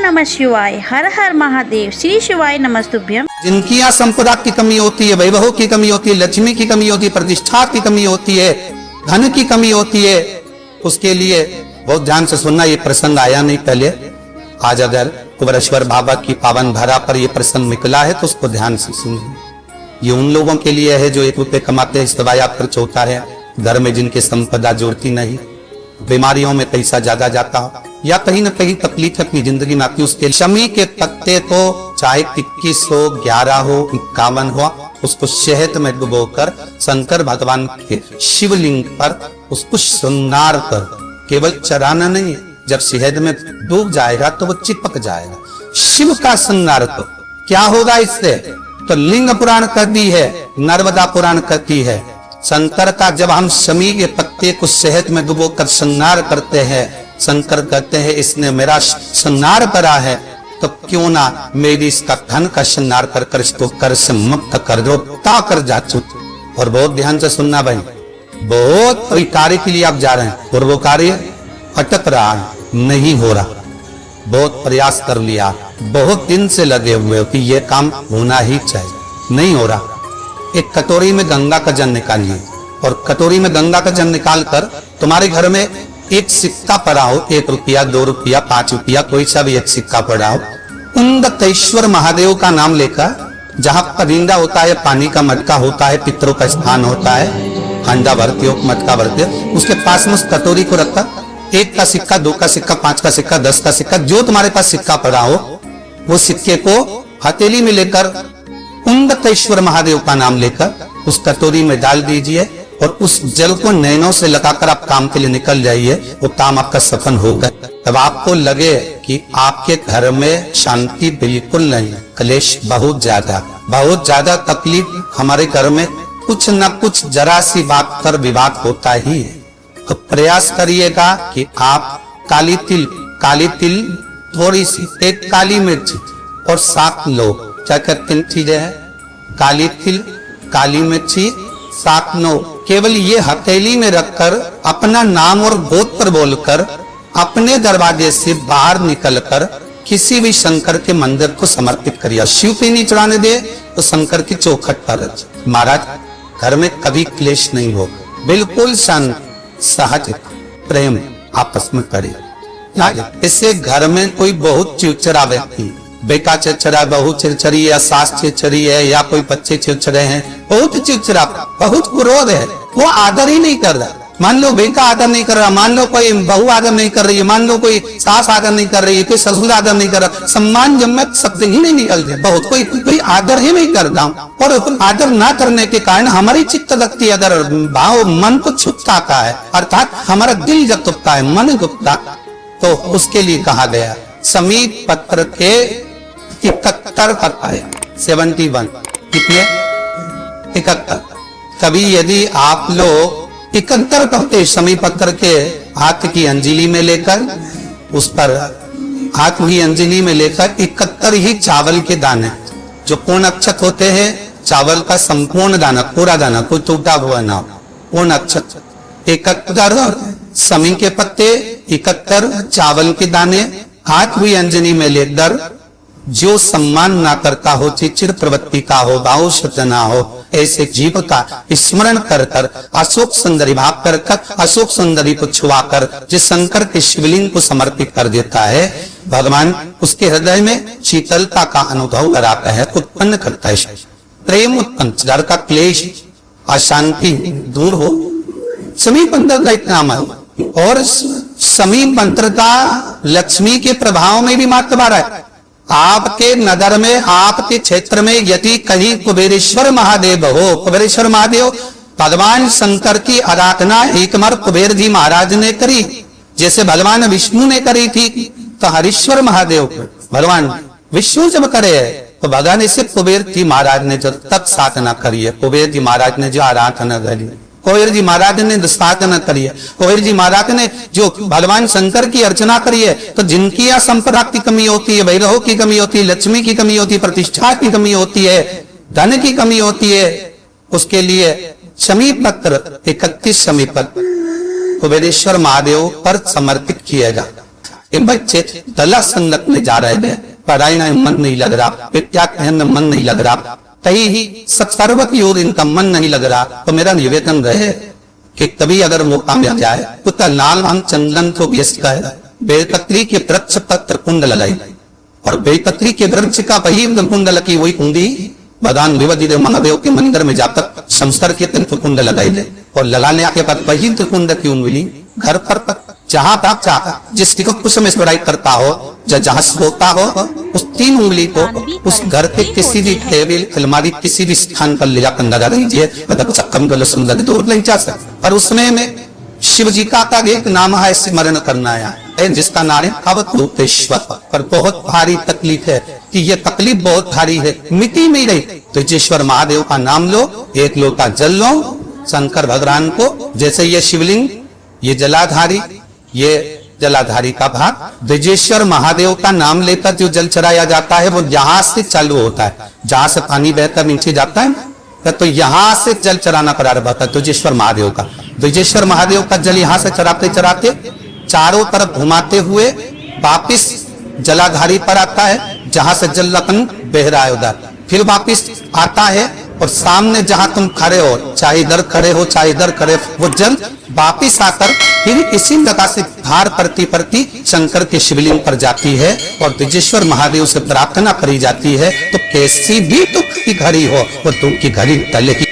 नमः शिवाय, हर हर महादेव, श्री शिवाय नमस्तुभ्यम। जिनकी यहाँ संपदा की कमी होती है, वैभव की कमी होती है, लक्ष्मी की कमी होती है, प्रतिष्ठा की कमी होती है, धन की कमी होती है, उसके लिए बहुत ध्यान से सुनना। ये प्रसंग आया नहीं पहले, आज अगर कुबेरेश्वर बाबा की पावन धरा पर ये प्रसंग निकला है तो उसको ध्यान से सुनिए। ये उन लोगों के लिए है जो 1 रुपये कमाते हैं, दवाया खर्च होता है, घर में जिनके संपदा जुड़ती नहीं, बीमारियों में पैसा ज्यादा जाता हो, या कहीं ना कहीं तकलीफ अपनी जिंदगी में आती, उसके शमी के पत्ते को चाहे 21 हो, 11 हो, 51 हो, उसको शहद में डुबोकर शंकर भगवान के शिवलिंग पर उसको श्रृंगार कर, केवल चराना नहीं है, जब शहद में डूब जाएगा तो वो चिपक जाएगा। शिव का श्रृंगार तो क्या होगा इससे? तो लिंग पुराण कहती है, नर्मदा पुराण कहती है, शंकर का जब हम शमी के पत्ते को शहद में डुबोकर श्रृंगार करते हैं, शंकर कहते हैं इसने मेरा श्रृंगार करा है, तो क्यों ना मेरी इसका धन का श्रृंगार कर कर इसको कर से मुक्त कर दो, ताकर जा चुके। और बहुत ध्यान से सुनना भाई, बहुत कोई कार्य के लिए आप जा रहे हैं और वो कार्य अटक रहा है, नहीं हो रहा, बहुत प्रयास कर लिया, बहुत दिन से लगे हुए हो कि ये काम होना ही चाहिए, नहीं हो रहा। एक कटोरी में गंगा का जल निकालिए और कटोरी में गंगा का जल निकाल कर तुम्हारे घर में एक सिक्का पड़ा हो, 1 रुपया, 2 रुपया, 5 रुपया, कोई सा भी एक सिक्का पड़ा हो, उंदकेश्वर महादेव का नाम लेकर, जहां परिंदा होता है, पानी का मटका होता है, पितरों का स्थान होता है, अंडा भरते हो, मटका भरते हो, उसके पास में उस कटोरी को रखकर 1 का सिक्का, 2 का सिक्का, 5 का सिक्का, 10 का सिक्का, जो तुम्हारे पास सिक्का पड़ा हो, वो सिक्के को हथेली में लेकर उंदकेश्वर महादेव का नाम लेकर उस कटोरी में डाल दीजिए और उस जल को नैनों से लगाकर आप काम के लिए निकल जाइए, वो काम आपका सफल होगा। तब आपको लगे कि आपके घर में शांति बिल्कुल नहीं, क्लेश बहुत ज्यादा तकलीफ, हमारे घर में कुछ न कुछ जरा सी बात पर विवाद होता ही है। तो प्रयास करिएगा कि आप काली तिल थोड़ी सी, 1 काली मिर्च और 7 लोग, क्या क्या 3 चीजें हैं, काली तिल, काली मिर्ची, 7 नो, केवल ये हथेली में रखकर अपना नाम और गोत्र बोलकर अपने दरवाजे से बाहर निकलकर किसी भी शंकर के मंदिर को समर्पित करिए। शिव पे नहीं चढ़ाने दे तो शंकर की चौखट पर। महाराज घर में कभी क्लेश नहीं हो, बिल्कुल शांत सहज प्रेम आपस में करे। इससे घर में कोई बहुत चिड़चिड़ा व्यक्ति, बेटा चिड़चिड़ा, बहू चिड़चिड़ी है, सास चिड़चिड़ी है, या कोई बच्चे चिड़चिड़े हैं, बहुत चिड़चिड़ा, बहुत क्रोध है, वो आदर ही नहीं कर रहा। मान लो बेटा आदर नहीं कर रहा, मान लो कोई बहू आदर नहीं कर रही है, मान लो कोई सास आदर नहीं कर रही है, कोई ससुर आदर नहीं कर रहा, सम्मान जम्मत शब्द ही नहीं निकलते, बहुत कोई आदर ही नहीं करता। और आदर ना करने के कारण हमारी चित्त लगती है, अदर भाव मन को छुपता है, अर्थात हमारा दिल जब तुपता है, मन गुप्ता, तो उसके लिए कहा गया समीप पत्र के 71 पत्ता है, 71, कितने? 71। कभी यदि आप लोग 71 पत्ते समीप पत्र के हाथ की अंजलि में लेकर, उस पर हाथ की अंजलि में लेकर 71 ही चावल के दाने, जो पूर्ण अक्षत होते हैं, चावल का संपूर्ण दाना, पूरा दाना, कोई टूटा हुआ ना, पूर्ण अक्षत 71 समी के पत्ते, 71 चावल के दाने, हाथ हुई अंजनी में लेकर जो सम्मान ना करता हो, चिचिर प्रवृत्ति का हो, भाव शुद्ध ना हो, ऐसे जीव का स्मरण कर कर अशोक सुंदरी भाव कर कर अशोक सुंदरी को छुआकर जिस शंकर के शिवलिंग को समर्पित कर देता है, भगवान उसके हृदय में शीतलता का अनुभव कराता है, उत्पन्न करता है, प्रेम उत्पन्न, डर का क्लेश, अशांति दूर हो। समीप मंत्र का एक नाम है, और समीप मंत्र का लक्ष्मी के प्रभाव में भी मात्र बार है। आपके नगर में, आपके क्षेत्र में यदि कहीं कुबेरेश्वर महादेव हो, कुबेरेश्वर महादेव भगवान शंकर की आराधना एक बार कुबेर जी महाराज ने करी, जैसे भगवान विष्णु ने करी थी, तो हरीश्वर महादेव भगवान विष्णु जब करे तो भगवान इसे कुबेर जी महाराज ने जो तब साधना करी है, कुबेर जी महाराज ने जो आराधना करी, कुबेर जी महाराज ने साधना करी है, कुबेर जी महाराज ने जो भगवान शंकर की अर्चना करी है, तो जिनकी यहाँ संपदा की कमी होती है, वैभव की कमी होती है, लक्ष्मी की कमी होती है, प्रतिष्ठा की कमी होती है, धन की कमी होती है, उसके लिए शमी पत्र 31 शमी पत्र कुबेरेश्वर महादेव पर समर्पित किया जाता। कि बच्चे दला संगत में जा रहे थे, पढ़ाई में मन नहीं लग रहा, विद्या कहने में मन नहीं लग रहा, कहीं ही सत्सर्वक योग इनका मन नहीं लग रहा, तो मेरा निवेदन रहे कि कभी अगर मौका मिल जाए तो लाल रंग चंदन को व्यस्त है, बेलपत्री के वृक्ष पर त्रिकुंड लगाई और बेलपत्री के वृक्ष का वही कुंड लगी वही कुंडी बदान विवधि महादेव के मंदिर में जाकर संस्कार के त्रिकुंड लगाई ले और लगाने के बाद वही त्रिकुंड की उंगली घर पर जहां तक चाहता जिस को कुछ में स्मरण करता हो जहां सोता हो उस 3 उंगली को उस घर के किसी भी टेबल अलमारी किसी भी स्थान पर ले जाकर लगा दीजिए, मतलब चक्कम गल सुंदर दूर नहीं जा सकता। और उसमें में शिव जी का एक नाम है स्मरण करना है जिसका नाम है अवधूतेश्वर। पर बहुत भारी तकलीफ है कि ये तकलीफ बहुत भारी है, मिट्टी में रही तो जेश्वर महादेव का नाम लो, एक लोटा जल लो शंकर भगवान को, जैसे ये शिवलिंग ये जलाधारी ये जलाधारी का भाग ब्रजेश्वर महादेव का नाम लेकर जो जल चढ़ाया जाता है वो यहाँ से चालू होता है, जहां से पानी बहकर नीचे जाता है तो यहाँ से जल चढ़ाना प्रारंभ होता है ब्रजेश्वर महादेव का। ब्रजेश्वर महादेव का जल यहाँ से चढ़ाते चढ़ाते चारों तरफ घुमाते हुए वापिस जलाधारी पर आता है, जहां से जल रतन बह रहा है उधर, फिर वापिस आता है और सामने जहां तुम खड़े हो चाहे इधर खड़े हो चाहे इधर खड़े वो जल वापिस आकर फिर इसी जगह से धार प्रति शंकर के शिवलिंग पर जाती है और ब्रजेश्वर महादेव से प्रार्थना करी जाती है। तो कैसी भी दुख की घड़ी हो वो दुख की घड़ी टलेगी।